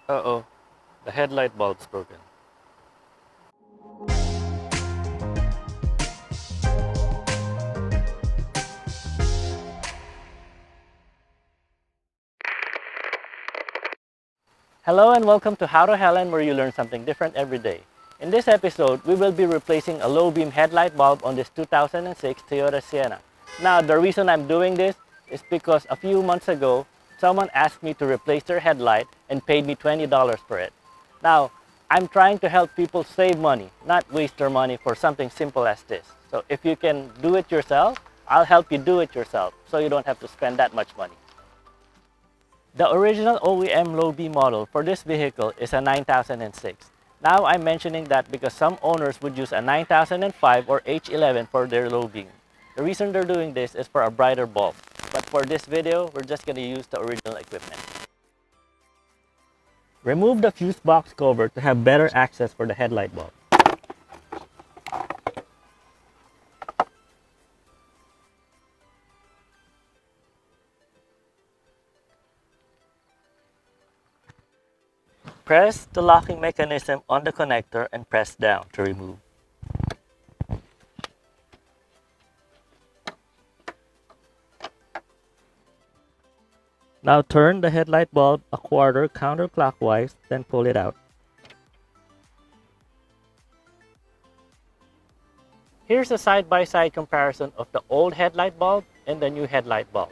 Uh-oh, the headlight bulb's broken. Hello and welcome to How to Helen, where you learn something different every day. In this episode, we will be replacing a low beam headlight bulb on this 2006 Toyota Sienna. Now, the reason I'm doing this is because a few months ago, someone asked me to replace their headlight and paid me $20 for it. Now, I'm trying to help people save money, not waste their money for something simple as this. So if you can do it yourself, I'll help you do it yourself so you don't have to spend that much money. The original OEM low beam model for this vehicle is a 9006. Now I'm mentioning that because some owners would use a 9005 or H11 for their low beam. The reason they're doing this is for a brighter bulb. But for this video, we're just going to use the original equipment. Remove the fuse box cover to have better access for the headlight bulb. Press the locking mechanism on the connector and press down to remove. Now turn the headlight bulb a quarter counterclockwise, then pull it out. Here's a side-by-side comparison of the old headlight bulb and the new headlight bulb.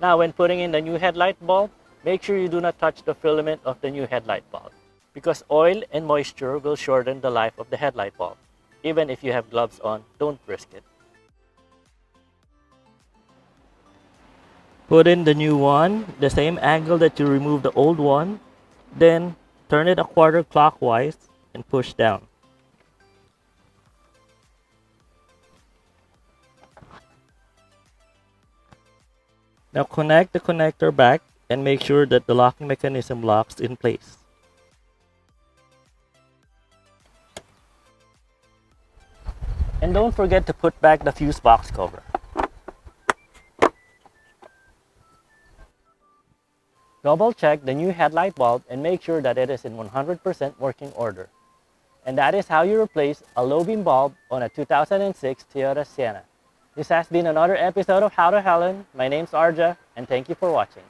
Now when putting in the new headlight bulb, make sure you do not touch the filament of the new headlight bulb, because oil and moisture will shorten the life of the headlight bulb. Even if you have gloves on, don't risk it. Put in the new one, the same angle that you removed the old one, then turn it a quarter clockwise and push down. Now connect the connector back and make sure that the locking mechanism locks in place. And don't forget to put back the fuse box cover. Double check the new headlight bulb and make sure that it is in 100% working order. And that is how you replace a low beam bulb on a 2006 Toyota Sienna. This has been another episode of How to Helen. My name's Arja, and thank you for watching.